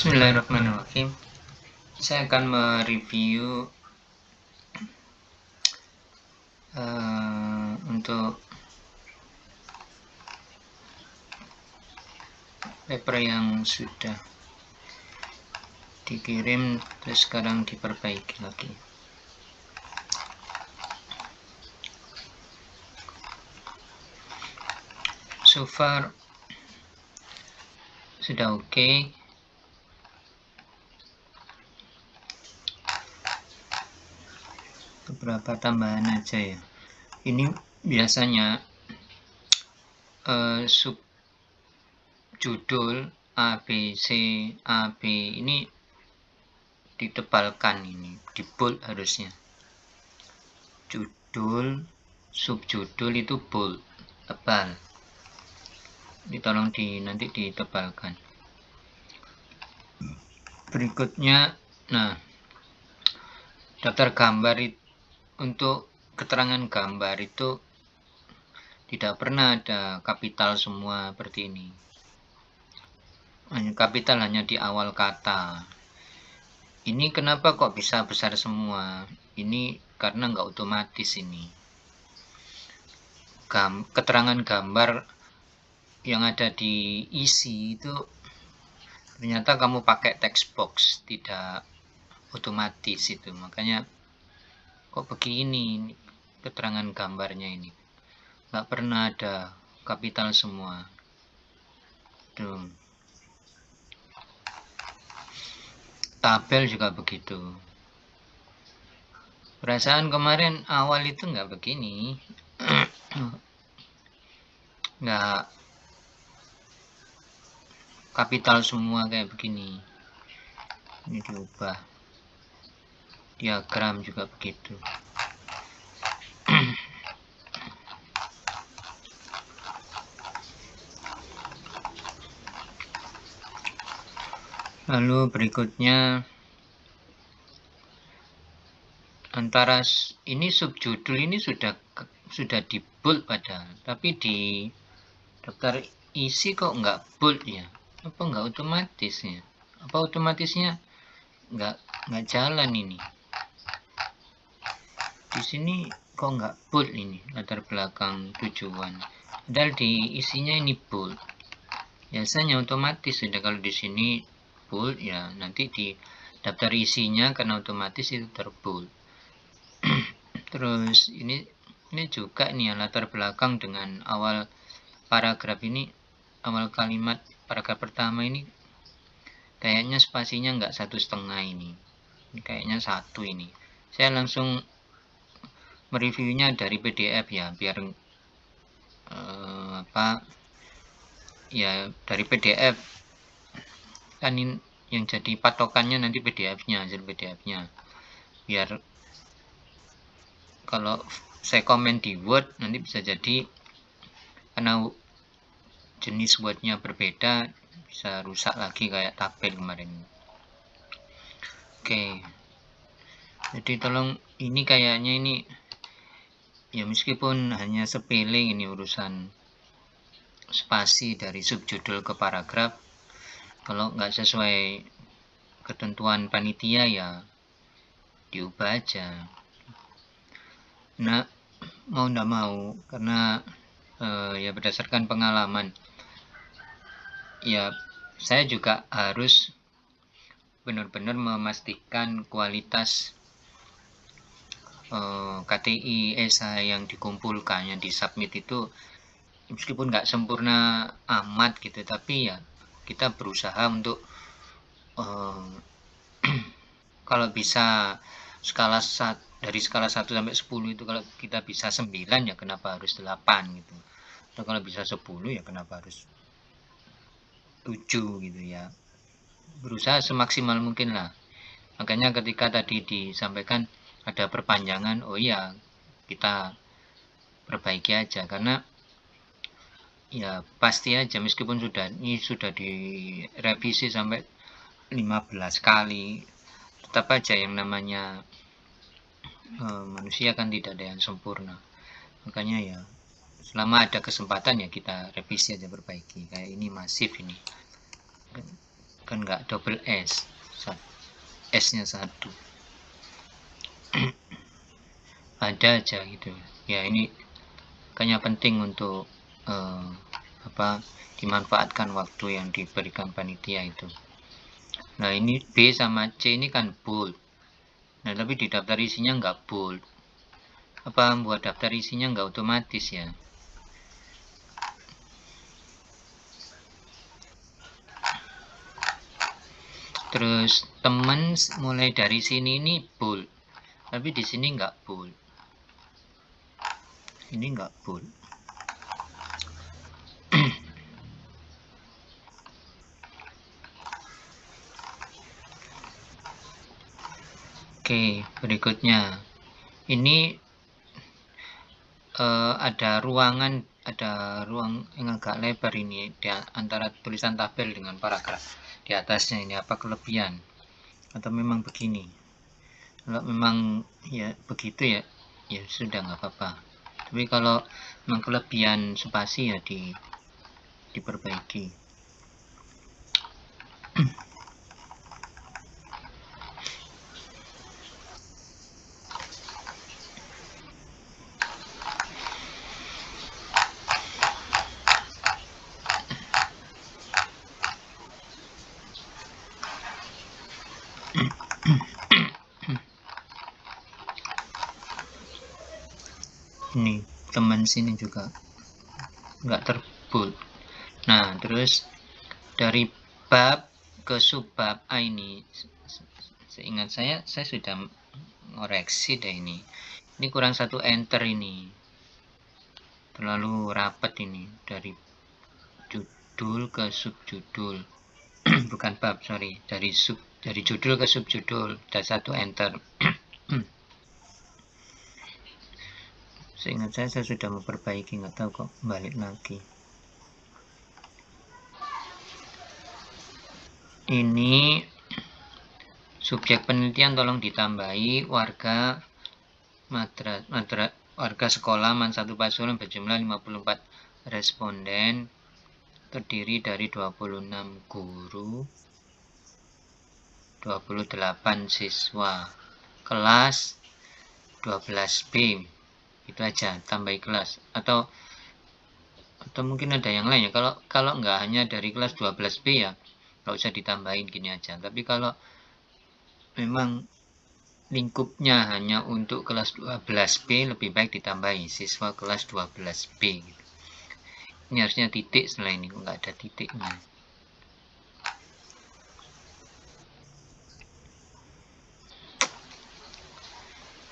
Bismillahirrahmanirrahim. Saya akan mereview untuk paper yang sudah dikirim terus sekarang diperbaiki lagi. So far sudah oke. Beberapa tambahan aja ya. Ini biasanya subjudul A, B, C, A, B ini ditebalkan, ini di bold harusnya. Judul, subjudul itu bold, tebal. Ini tolong nanti ditebalkan. Berikutnya, nah, daftar gambar untuk keterangan gambar itu tidak pernah ada kapital semua seperti ini. Kapital hanya di awal kata. Ini kenapa kok bisa besar semua? Ini karena nggak otomatis ini. Keterangan gambar yang ada di isi itu ternyata kamu pakai text box, tidak otomatis itu. Makanya kok begini keterangan gambarnya ini. Nggak pernah ada kapital semua. Tuh. Tabel juga begitu. Perasaan kemarin awal itu nggak begini. Nggak kapital semua kayak begini. Ini diubah. Diagram juga begitu. Lalu berikutnya, antara ini subjudul ini sudah di bold padahal, tapi di daftar isi kok nggak bold ya? Apa nggak otomatis ya? Apa otomatisnya nggak jalan ini? Di sini kok nggak bold ini, latar belakang tujuan. Padahal di isinya ini bold. Biasanya otomatis sudah, kalau di sini bold ya nanti di daftar isinya karena otomatis itu terbold. Terus ini juga nih ya, latar belakang dengan awal paragraf ini, awal kalimat paragraf pertama ini kayaknya spasinya nggak 1,5 ini kayaknya 1 ini. Saya langsung mereviewnya dari PDF ya, biar ya dari PDF kan ini yang jadi patokannya nanti PDF-nya, hasil PDF-nya. Biar kalau saya komen di Word nanti bisa jadi karena jenis Word-nya berbeda bisa rusak lagi kayak tabel kemarin. Oke. Jadi tolong, ini kayaknya ini ya meskipun hanya sepele ini urusan spasi dari subjudul ke paragraf, kalau nggak sesuai ketentuan panitia ya diubah aja. Nah, mau nggak mau, karena ya berdasarkan pengalaman, ya saya juga harus benar-benar memastikan kualitas KTI, esai yang dikumpulkan, yang disubmit itu meskipun nggak sempurna amat gitu, tapi ya kita berusaha untuk kalau bisa dari skala 1 sampai 10 itu kalau kita bisa 9 ya kenapa harus 8 gitu. Atau kalau bisa 10 ya kenapa harus 7 gitu ya. Berusaha semaksimal mungkin lah. Makanya ketika tadi disampaikan ada perpanjangan, oh iya kita perbaiki aja, karena ya pasti aja meskipun ini sudah direvisi sampai 15 kali, tetap aja yang namanya manusia kan tidak ada yang sempurna. Makanya ya selama ada kesempatan ya kita revisi aja, perbaiki. Kayak ini masif ini. kan nggak double S, S-nya 1 ada aja gitu ya. Ini kayaknya penting untuk dimanfaatkan waktu yang diberikan panitia itu. Nah ini B sama C ini kan bold, nah tapi di daftar isinya nggak bold. Buat daftar isinya nggak otomatis ya. Terus teman mulai dari sini ini bold, tapi di sini nggak bold. Ini nggak bold. Oke, berikutnya ini ada ruang yang agak lebar ini di antara tulisan tabel dengan paragraf di atasnya. Ini apa kelebihan atau memang begini? Kalau memang ya begitu ya sudah nggak apa-apa. Tapi kalau memang kelebihan spasi ya diperbaiki. Ini teman sini juga nggak terbold. Nah terus dari bab ke subbab A ini, seingat saya sudah ngoreksi deh ini kurang 1 enter, ini terlalu rapat ini dari judul ke subjudul. Bukan bab, sorry, dari judul ke subjudul ada 1 enter. Seingat saya sudah memperbaiki, nggak tahu kok balik lagi. Ini subjek penelitian tolong ditambahi warga warga sekolah Man 1 Pasuruan berjumlah 54 responden, terdiri dari 26 guru, 28 siswa, kelas 12B. Itu aja, tambahi kelas. Atau mungkin ada yang lain ya. Kalau nggak hanya dari kelas 12B ya nggak usah ditambahin, gini aja. Tapi kalau memang lingkupnya hanya untuk kelas 12B, lebih baik ditambahi siswa kelas 12B gitu. Ini harusnya titik setelah ini, nggak ada titiknya.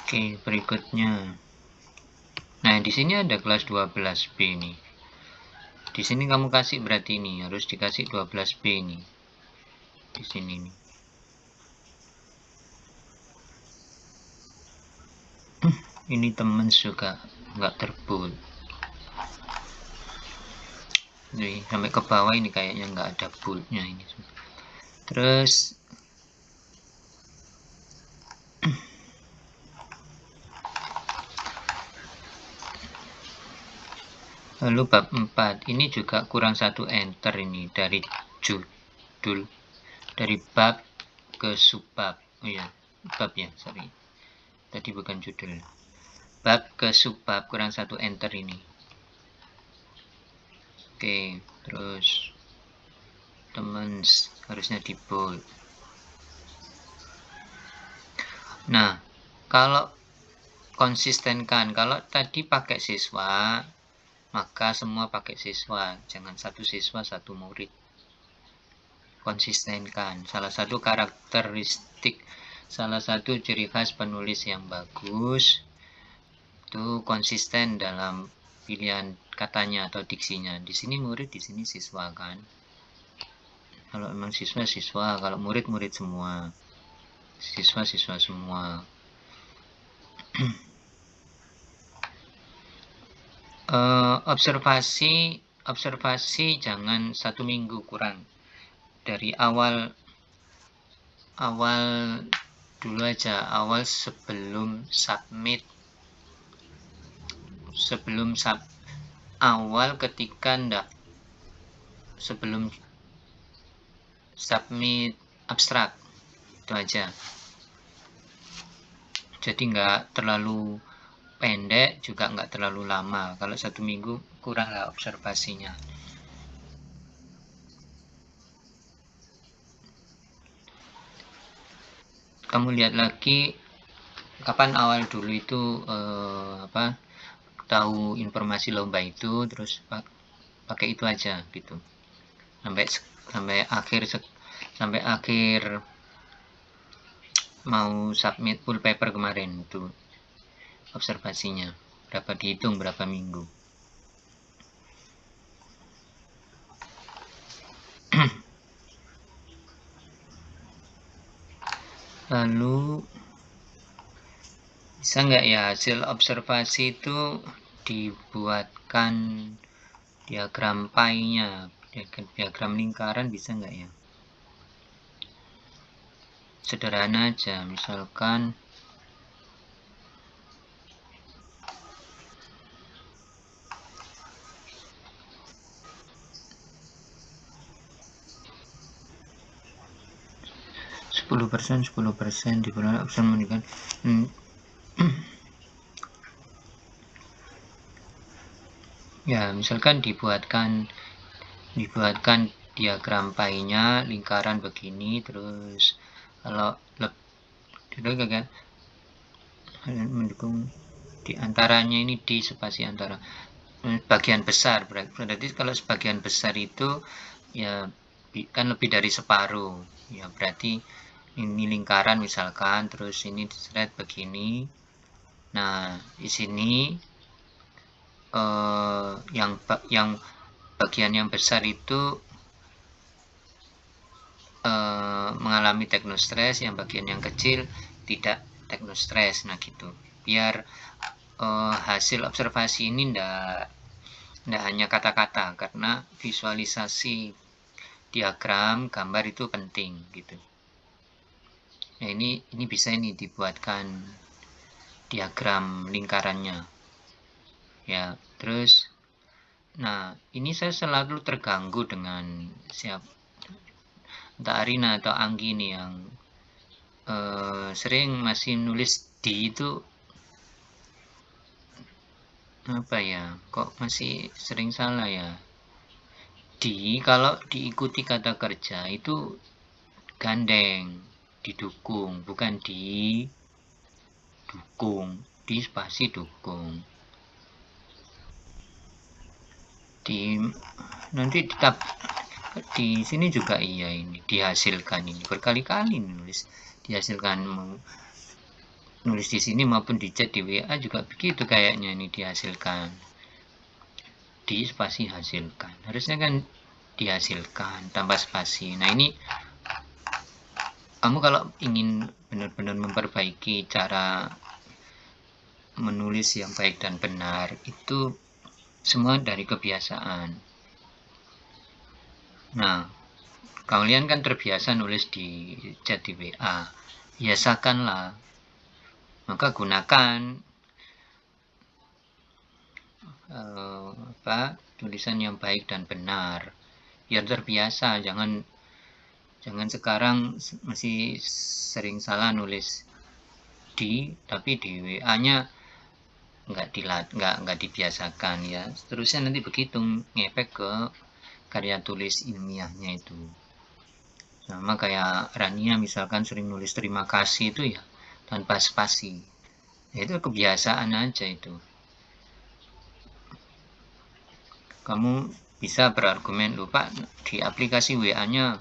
Oke, berikutnya. Nah, di sini ada kelas 12B nih. Di sini kamu kasih berarti ini harus dikasih 12B nih. Di sini nih. Ini temen juga nggak terbold. Jadi sampai ke bawah ini kayaknya nggak ada boldnya ini. Terus lalu bab 4 ini juga kurang 1 enter ini dari judul, dari bab ke subbab. Oh ya, bab ya, sorry. Tadi bukan judul. Bab ke subbab kurang 1 enter ini. Oke, terus temen harusnya di bold. Nah, kalau konsistenkan, kalau tadi pakai siswa, maka semua pakai siswa, jangan satu siswa satu murid. Konsistenkan. Salah satu karakteristik, salah satu ciri khas penulis yang bagus itu konsisten dalam pilihan katanya atau diksinya. Di sini murid, di sini siswa kan. Kalau memang siswa, kalau murid semua. Siswa semua. Observasi jangan 1 minggu, kurang. Dari awal dulu aja, awal sebelum submit, awal ketika sebelum submit abstrak, itu aja. Jadi nggak terlalu pendek, juga nggak terlalu lama. Kalau 1 minggu kuranglah observasinya. Kamu lihat lagi kapan awal dulu itu tahu informasi lomba itu, terus pakai itu aja gitu. Sampai akhir mau submit full paper kemarin itu observasinya berapa, dihitung berapa minggu. Lalu bisa nggak ya hasil observasi itu dibuatkan diagram pie-nya, diagram lingkaran, bisa nggak ya? Sederhana aja, misalkan %, 10% di bulan option menunjukkan ya, misalkan dibuatkan diagram pie-nya lingkaran begini, terus kalau kan mendukung di antaranya ini di spasi antara bagian besar, berarti kalau sebagian besar itu ya kan lebih dari separuh ya, berarti ini lingkaran misalkan, terus ini diseret begini. Nah di sini yang bagian yang besar itu mengalami teknostress, yang bagian yang kecil tidak teknostress. Nah gitu, biar hasil observasi ini ndak hanya kata-kata, karena visualisasi diagram gambar itu penting gitu. Nah ini bisa ini dibuatkan diagram lingkarannya ya. Terus nah ini saya selalu terganggu dengan entah Arina atau Anggi nih yang sering masih nulis di itu apa ya, kok masih sering salah ya. Di kalau diikuti kata kerja itu gandeng, didukung, bukan didukung, di spasi dukung. Nanti di sini juga iya, ini dihasilkan, ini berkali-kali nulis dihasilkan, nulis di sini maupun di chat di WA juga begitu kayaknya, ini dihasilkan, di spasi hasilkan, harusnya kan dihasilkan tanpa spasi. Nah ini kamu kalau ingin benar-benar memperbaiki cara menulis yang baik dan benar, itu semua dari kebiasaan. Nah kalian kan terbiasa nulis di chat di WA, biasakanlah, maka gunakan tulisan yang baik dan benar biar terbiasa. Jangan sekarang masih sering salah nulis tapi di WA-nya nggak dibiasakan ya, seterusnya nanti begitu ngefek ke karya tulis ilmiahnya itu. Sama kayak Rania misalkan sering nulis terima kasih itu ya tanpa spasi, ya itu kebiasaan aja itu. Kamu bisa berargumen, lupa di aplikasi WA-nya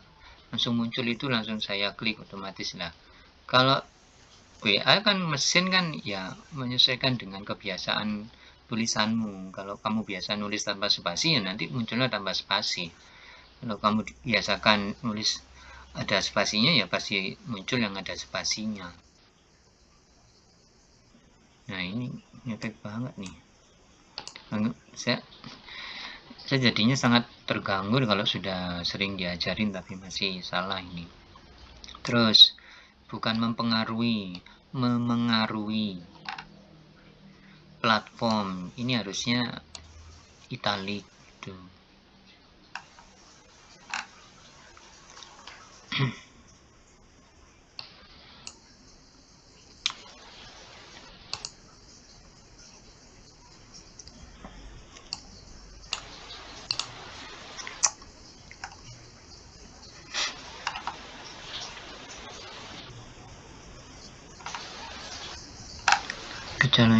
langsung muncul itu, langsung saya klik otomatis lah. Kalau WA kan mesin kan ya menyesuaikan dengan kebiasaan tulisanmu. Kalau kamu biasa nulis tanpa spasi ya nanti munculnya tanpa spasi. Kalau kamu biasakan nulis ada spasinya ya pasti muncul yang ada spasinya. Nah ini ngefek banget nih. Saya jadinya sangat terganggu kalau sudah sering diajarin tapi masih salah ini. Terus bukan mempengaruhi, memengaruhi. Platform ini harusnya italic gitu. Gejala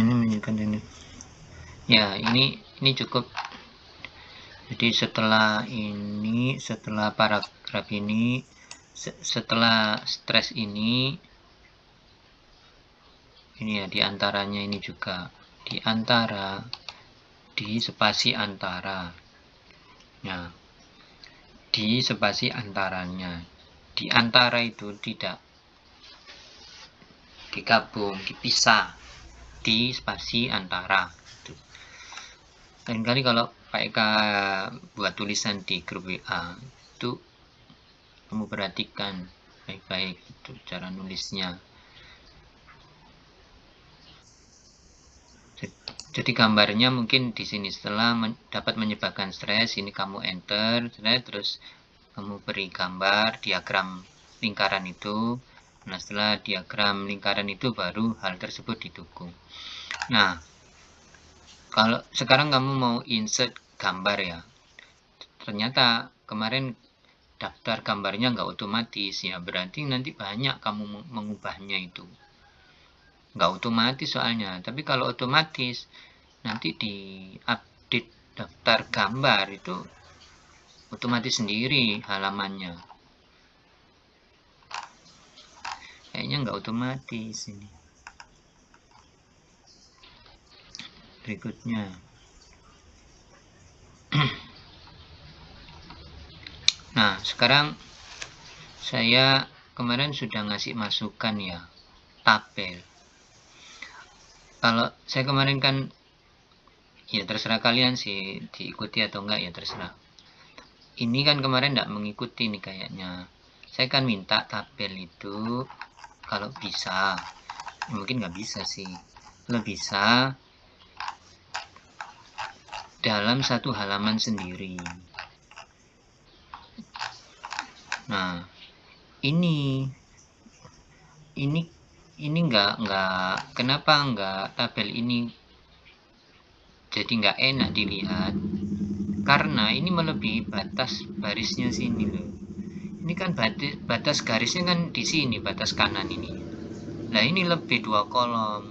ini menunjukkan ini. Ya, ini cukup. Jadi setelah paragraf ini, setelah stres ini ya diantaranya ini juga di spasi antara. Nah, di spasi antaranya, di antara itu tidak digabung, dipisah, di spasi antara. Lain kali kalau Pak Eka buat tulisan di grup WA itu kamu perhatikan baik-baik itu cara nulisnya. Jadi gambarnya mungkin di sini setelah dapat menyebabkan stres, ini kamu enter, terus kamu beri gambar diagram lingkaran itu. Nah, setelah diagram lingkaran itu baru hal tersebut didukung. Nah, kalau sekarang kamu mau insert gambar ya, ternyata kemarin daftar gambarnya nggak otomatis ya, berarti nanti banyak kamu mengubahnya itu. Nggak otomatis soalnya, tapi kalau otomatis nanti di update daftar gambar itu otomatis sendiri halamannya. Kayaknya nggak otomatis ini. Berikutnya. Nah, sekarang saya kemarin sudah ngasih masukan ya, tabel. Kalau saya kemarin kan, ya terserah kalian sih diikuti atau enggak ya terserah. Ini kan kemarin enggak mengikuti nih kayaknya. Saya kan minta tabel itu kalau bisa, mungkin nggak bisa sih, kalau bisa dalam satu halaman sendiri. Nah, ini enggak, kenapa enggak tabel ini jadi nggak enak dilihat, karena ini melebihi batas barisnya sini loh. Ini kan batas garisnya kan di sini, batas kanan ini. Nah, ini lebih 2 kolom.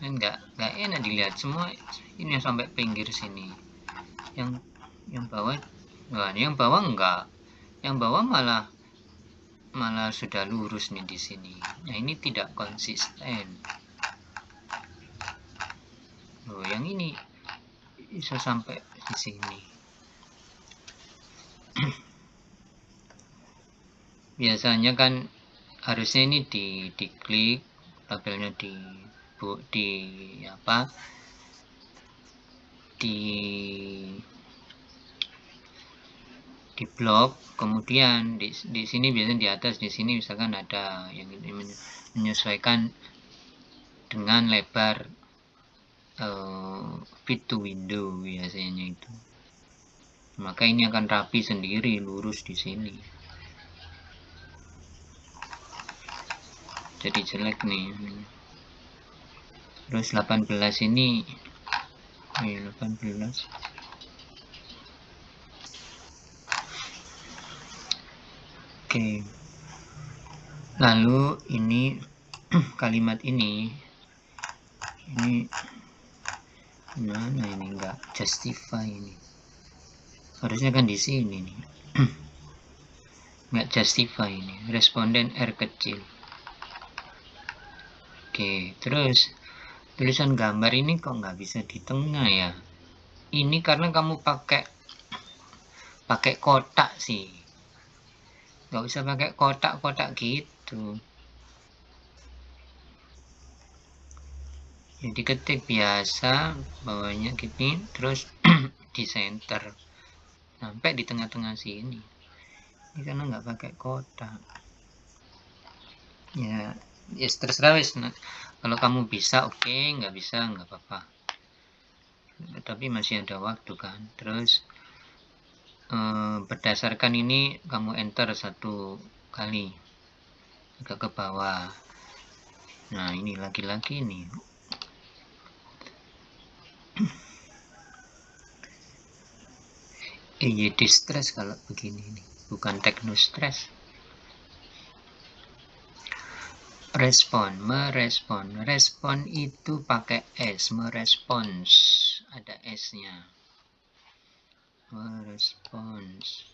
Nggak enak dilihat semua ini sampai pinggir sini. Yang bawah, nah, yang bawah enggak. Yang bawah malah sudah lurus nih di sini. Nah, ini tidak konsisten. Loh, yang ini bisa sampai di sini. Biasanya kan harusnya ini diklik, tabelnya di blok, kemudian di sini biasanya di atas, di sini misalkan ada yang menyesuaikan dengan lebar fit to window biasanya itu. Maka ini akan rapi sendiri, lurus di sini. Jadi jelek nih. Terus 18 ini 18. Oke. Lalu ini kalimat ini mana ini, enggak justify ini. Harusnya kan di sini nih. Enggak justify ini. Responden R kecil. Oke, terus tulisan gambar ini kok nggak bisa di tengah ya? Ini karena kamu pakai kotak sih. Nggak usah pakai kotak-kotak gitu. Jadi ketik biasa, bawahnya gini, terus di center. Sampai di tengah-tengah sini. Ini karena nggak pakai kotak. Ya terserah wis. Nah, kalau kamu bisa oke, nggak bisa nggak apa-apa, tapi masih ada waktu kan. Terus berdasarkan ini kamu enter 1 kali agak ke bawah. Nah, ini lagi-lagi nih. EYD stress kalau begini nih, bukan tekno stress. Respon, merespon. Respon itu pakai S, merespons. Ada S-nya. Merespons.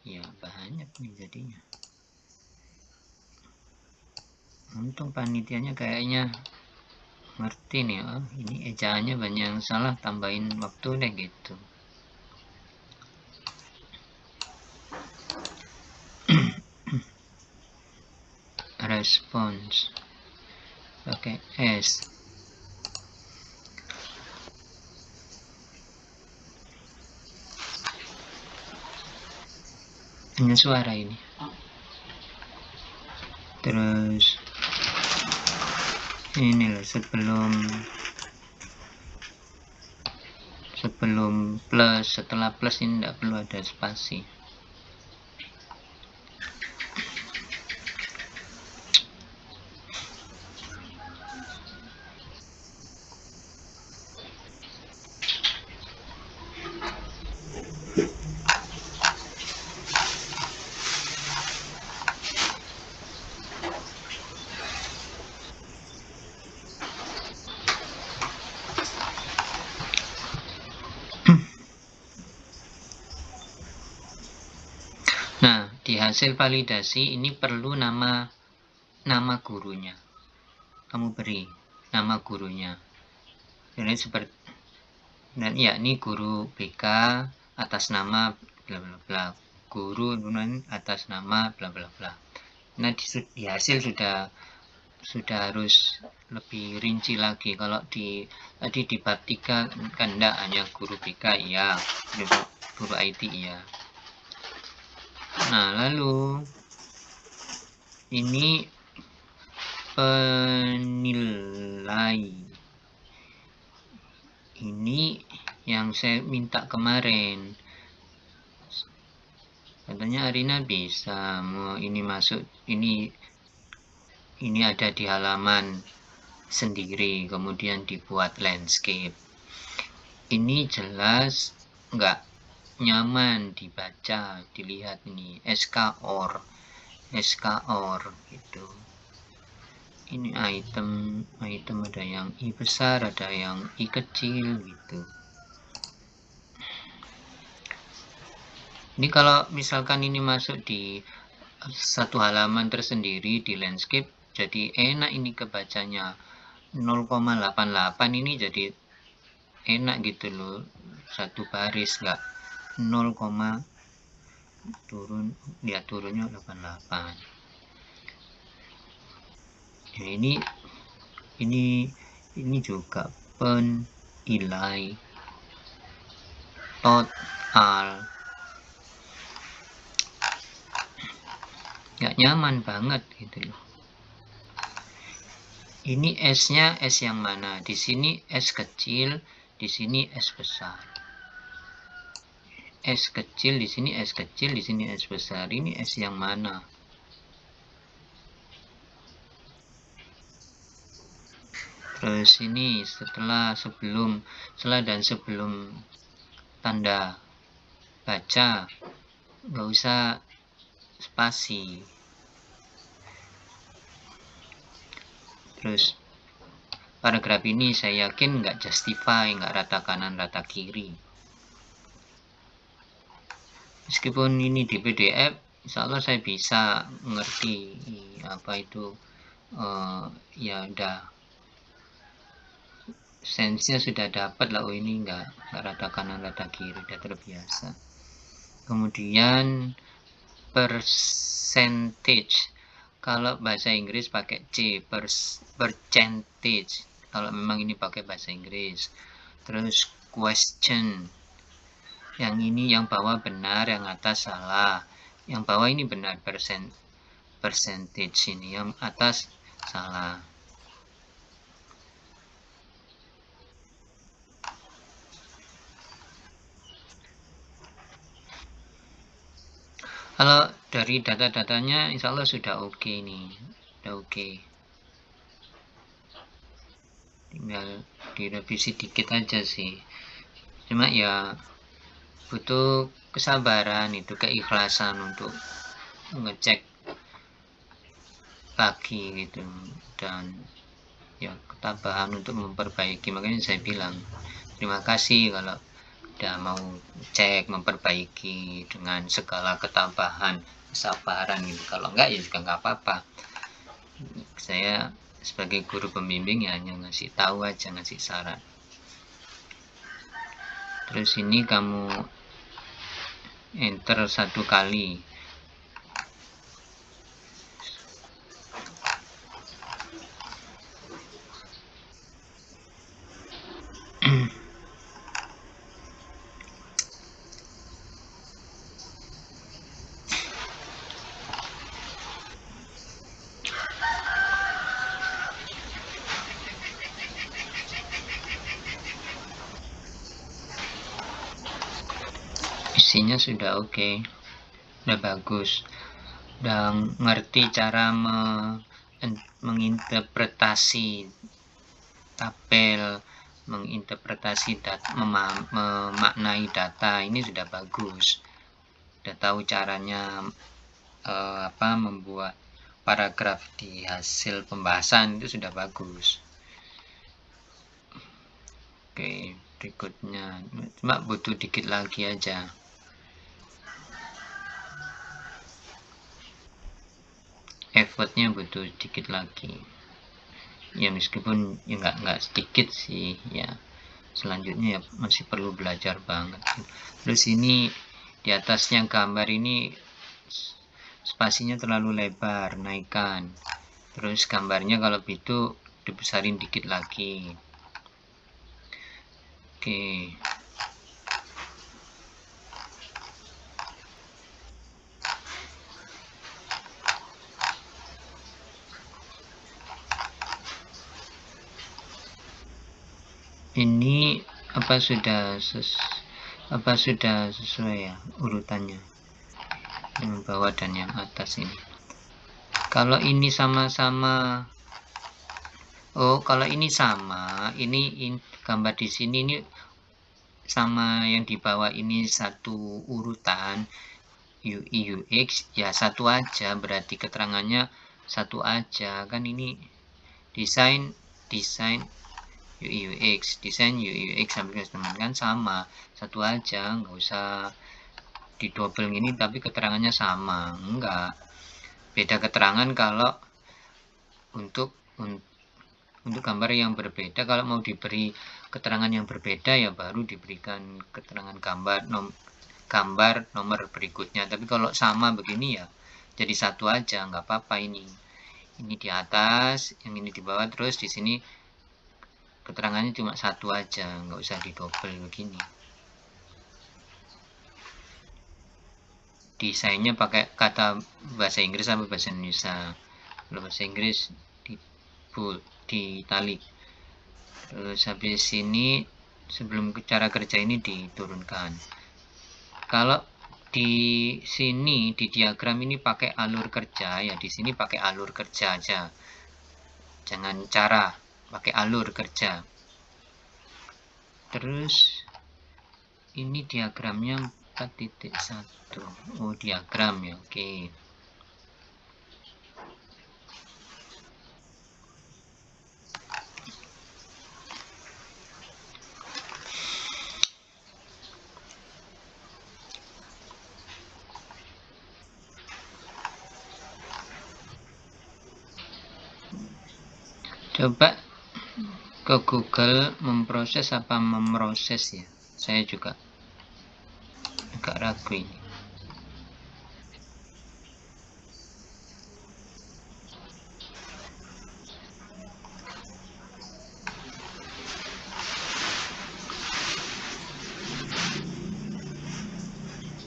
Ya, banyak nih jadinya. Untung panitianya kayaknya ngerti nih. Oh, ini ejaannya banyak yang salah, tambahin waktu deh gitu. Respons pakai S. Hanya suara ini. Terus ini loh, sebelum plus, setelah plus ini tidak perlu ada spasi. Nah, di hasil validasi ini perlu nama gurunya. Kamu beri nama gurunya. Jadi seperti, dan ya ini guru BK atas nama bla bla bla. Guru atas nama bla bla bla. Nah, di hasil sudah harus lebih rinci lagi. Kalau tadi di bab 3 kan enggak, hanya guru BK ya, guru IT ya. Nah, lalu ini penilai. Ini yang saya minta kemarin. Katanya Arina bisa ini masuk, ini ada di halaman sendiri, kemudian dibuat landscape. Ini jelas enggak nyaman dibaca, dilihat ini SKOR gitu. Ini item ada yang I besar, ada yang I kecil gitu. Ini kalau misalkan ini masuk di satu halaman tersendiri di landscape, jadi enak ini kebacanya. 0,88 ini jadi enak gitu loh, satu baris, enggak 0, turun, lihat turunnya 88. Ya, ini juga penilai total, nggak nyaman banget gitu loh. Ini S-nya S yang mana? Di sini S kecil, di sini S besar. S kecil, di sini S kecil, di sini S besar. Ini S yang mana? Terus ini setelah dan sebelum tanda baca, nggak usah spasi. Terus paragraf ini saya yakin nggak justify, nggak rata kanan rata kiri. Meskipun ini di PDF, insya Allah saya bisa mengerti apa itu, ya udah sense-nya sudah dapat lah. Oh, ini nggak rata kanan rata kiri, udah terbiasa. Kemudian percentage, kalau bahasa Inggris pakai C, percentage kalau memang ini pakai bahasa Inggris. Terus question, yang ini yang bawah benar, yang atas salah. Yang bawah ini benar, percentage, ini yang atas salah. Kalau dari data-datanya insya Allah sudah oke nih, sudah oke. Tinggal direvisi dikit aja sih. Cuma ya butuh kesabaran, itu keikhlasan untuk ngecek lagi gitu, dan ya ketabahan untuk memperbaiki. Makanya saya bilang terima kasih kalau udah mau cek, memperbaiki dengan segala ketabahan, kesabaran gitu. Kalau enggak ya juga nggak apa-apa. Saya sebagai guru pembimbing ya hanya ngasih tahu aja, ngasih saran. Terus ini kamu enter 1 kali. Isinya sudah oke, udah bagus, udah ngerti cara menginterpretasi tabel, menginterpretasi data, memaknai data. Ini sudah bagus, udah tahu caranya membuat paragraf di hasil pembahasan, itu sudah bagus. Oke, berikutnya cuma butuh dikit lagi aja. Effortnya butuh dikit lagi ya, meskipun ya nggak sedikit sih ya. Selanjutnya ya masih perlu belajar banget. Terus ini di atasnya gambar ini spasinya terlalu lebar, naikkan. Terus gambarnya kalau itu dibesarin dikit lagi. Oke. Ini sudah sesuai ya urutannya, yang bawah dan yang atas ini. Kalau ini sama-sama, kalau ini sama, ini gambar di sini ini sama yang di bawah ini satu urutan UI UX ya satu aja, berarti keterangannya satu aja kan. Ini desain UI UX, desain UI UX sampai teman kan sama, satu aja, nggak usah didobel gini tapi keterangannya sama. Enggak, beda keterangan kalau untuk gambar yang berbeda. Kalau mau diberi keterangan yang berbeda ya baru diberikan keterangan gambar nomor berikutnya. Tapi kalau sama begini ya jadi satu aja, nggak apa-apa. Ini di atas, yang ini di bawah, terus di sini keterangannya cuma satu aja, nggak usah didobel begini. Desainnya pakai kata bahasa Inggris sampai bahasa Indonesia. Kalau bahasa Inggris di bold, di italic. Terus habis ini sebelum cara kerja ini diturunkan. Kalau di sini di diagram ini pakai alur kerja ya, di sini pakai alur kerja aja. Jangan cara, pakai alur kerja. Terus ini diagramnya 4.1. Oh, diagram ya. Oke. Coba ke Google memproses apa memproses ya. Saya juga agak ragu ini.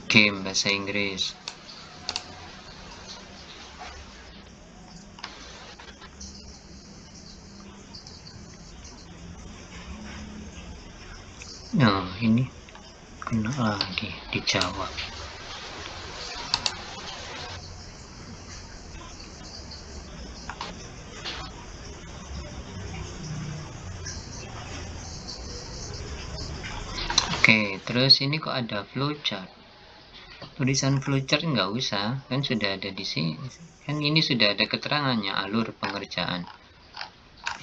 Game bahasa Inggris. Nah, ini kena lagi dijawab. Oke, terus ini kok ada flowchart. Tulisan flowchart nggak usah, kan sudah ada di sini. Kan ini sudah ada keterangannya, alur pengerjaan.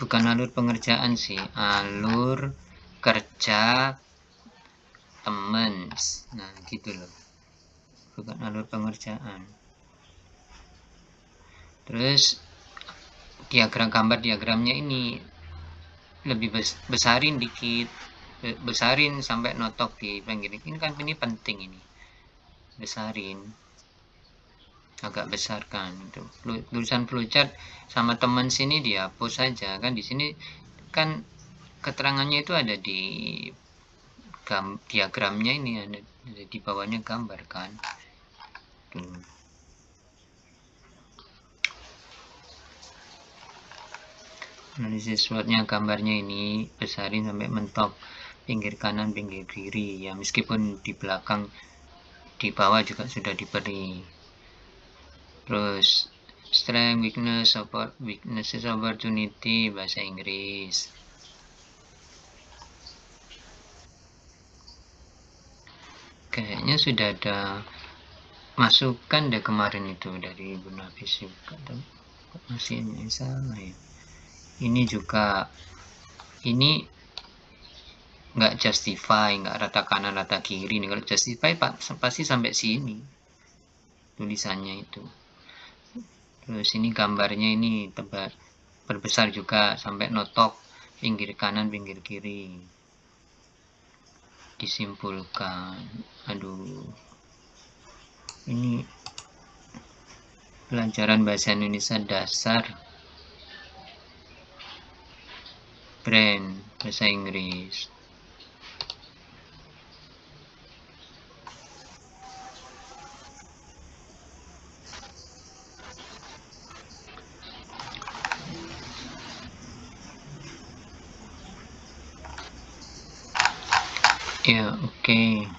Bukan alur pengerjaan sih, alur kerja temen. Nah, gitu loh. Bukan alur pengerjaan. Terus gambar diagramnya ini lebih besarin dikit, besarin sampai notok di pinggir. Ini kan ini penting ini. Besarin. Agak besarkan itu. Tulisan flowchart sama teman sini dihapus saja kan, di sini kan keterangannya itu ada di diagramnya, ini ada di bawahnya gambar kan. Tuh. Analisis SWOT-nya gambarnya ini besarin sampai mentok pinggir kanan pinggir kiri ya, meskipun di belakang di bawah juga sudah diberi. Terus strength, weakness, support, weaknesses, opportunity, bahasa Inggris. Kayaknya sudah ada masukan deh kemarin itu dari Ibu Nafis juga, masih salah ya. Ini juga, ini nggak justify, nggak rata kanan rata kiri nih. Kalau justify pasti sampai sini tulisannya itu. Terus ini gambarnya ini berbesar juga sampai notok pinggir kanan pinggir kiri. Disimpulkan, aduh, ini pelajaran bahasa Indonesia dasar brand bahasa Inggris. Ya, oke.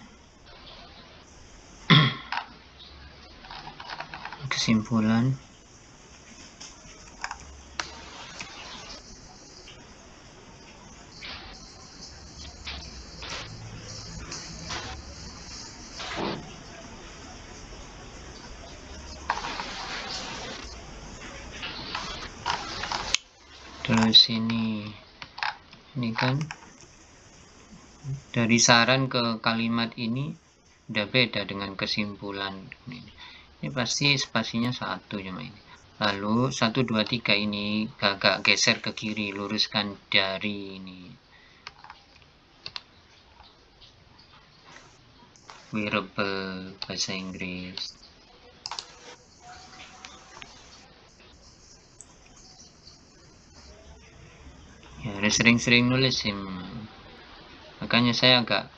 Kesimpulan, terus ini kan dari saran ke kalimat ini udah beda dengan kesimpulan. Ini pasti spasinya 1 cuma ini. Lalu 1, 2, 3 ini agak geser ke kiri, luruskan dari ini. Wearable bahasa Inggris. Ya, harus sering-sering nulis sih. Makanya saya agak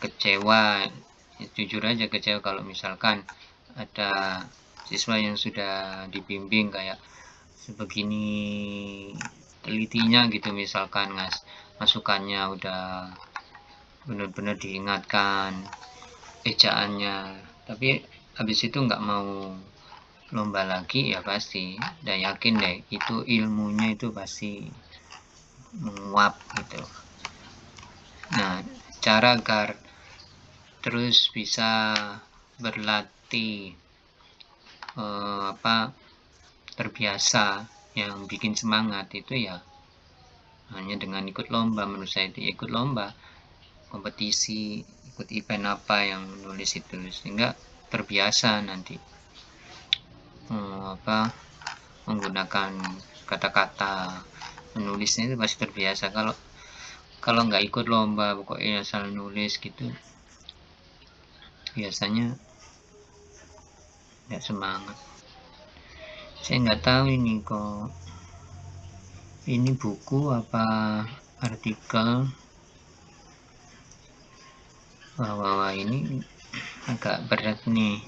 kecewa, ya, jujur aja kecewa kalau misalkan ada siswa yang sudah dibimbing kayak sebegini telitinya gitu, misalkan masukannya udah benar-benar diingatkan, ejaannya, tapi habis itu nggak mau lomba lagi, ya pasti udah yakin deh itu ilmunya itu pasti menguap gitu. Nah, cara agar terus bisa berlatih terbiasa, yang bikin semangat itu ya hanya dengan ikut lomba. Menurut saya itu ikut lomba, kompetisi, ikut event apa yang nulis itu, sehingga terbiasa nanti menggunakan kata-kata menulisnya itu pasti terbiasa. Kalau nggak ikut lomba pokoknya asal nulis gitu, biasanya nggak semangat. Saya nggak tahu ini kok ini buku apa artikel. Wah, ini agak berat nih,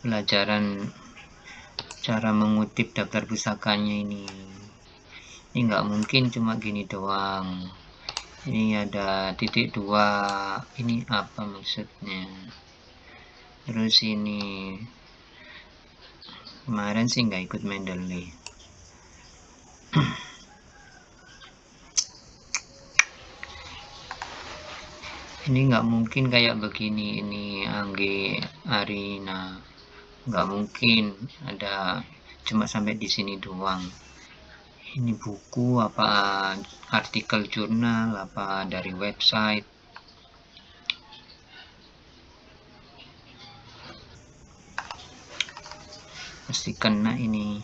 pelajaran cara mengutip daftar pusakanya ini nggak mungkin cuma gini doang. Ini ada titik 2, ini apa maksudnya? Terus ini kemarin sih nggak ikut Mendeley. Ini nggak mungkin kayak begini. Ini Anggi Arina, nggak mungkin ada cuma sampai di sini doang. Ini buku apa, artikel jurnal apa, dari website. Pasti kena ini.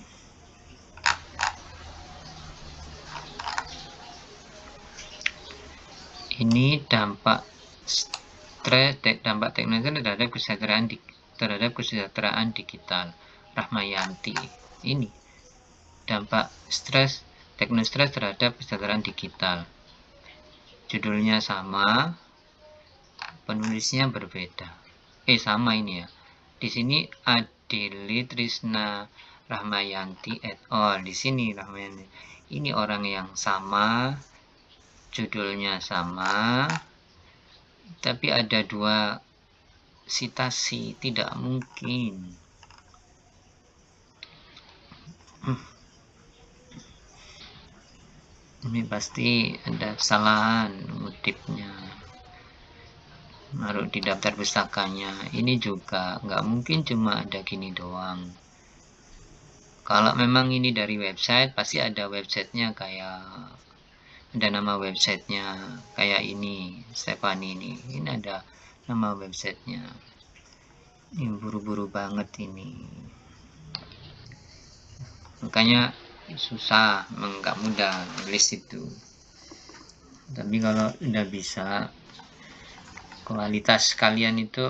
Ini dampak stres, dampak teknologi terhadap kesejahteraan digital. Rahmayanti. Ini dampak stres, teknostres terhadap kesejahteraan digital. Judulnya sama, penulisnya berbeda. Sama ini ya. Di sini Adeli Trisna Rahmayanti et al. Di sini Rahmayanti. Ini orang yang sama, judulnya sama, tapi ada dua sitasi, tidak mungkin. Ini pasti ada kesalahan motifnya, naruh di daftar pustakanya. Ini juga nggak mungkin cuma ada gini doang. Kalau memang ini dari website, pasti ada websitenya, kayak ada nama websitenya, kayak ini Stefani ini ada nama websitenya. Ini buru-buru banget ini, makanya susah, nggak mudah nulis itu. Tapi kalau udah bisa, kualitas kalian itu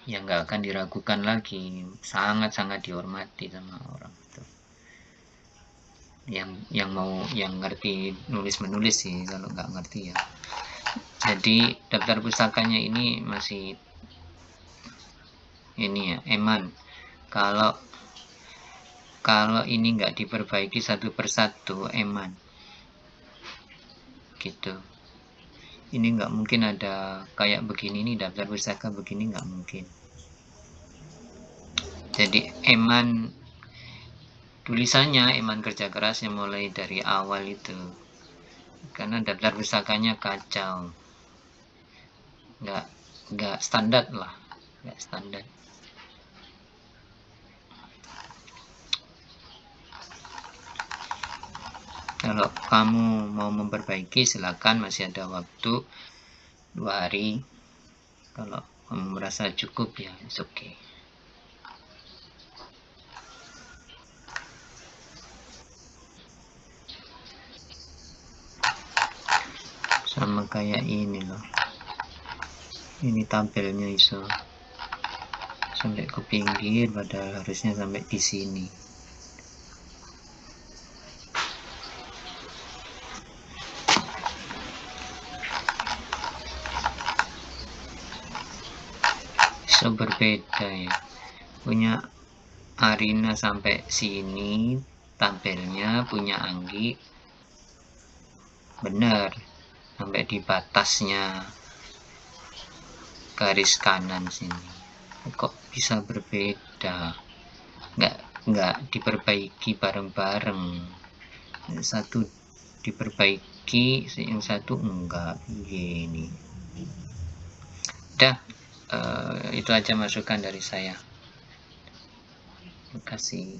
ya nggak akan diragukan lagi, sangat-sangat dihormati sama orang itu. Yang mau, yang ngerti nulis menulis sih, kalau nggak ngerti ya. Jadi daftar pustakanya ini masih ini ya, eman. Kalau ini nggak diperbaiki satu persatu, eman gitu. Ini nggak mungkin ada kayak begini nih, daftar pustaka begini nggak mungkin. Jadi eman, tulisannya eman kerja kerasnya mulai dari awal itu, karena daftar pustakanya kacau, nggak standar lah, nggak standar. Kalau kamu mau memperbaiki, silakan, masih ada waktu 2 hari. Kalau kamu merasa cukup ya it's okay. Sama kayak ini loh, ini tampilnya iso sampai ke pinggir, padahal harusnya sampai di sini. So berbeda ya, punya Arina sampai sini tampilnya, punya Anggi benar sampai di batasnya garis kanan sini. Kok bisa berbeda? Nggak diperbaiki bareng-bareng, satu diperbaiki, yang satu enggak, gini. Udah, itu aja masukan dari saya. Terima kasih.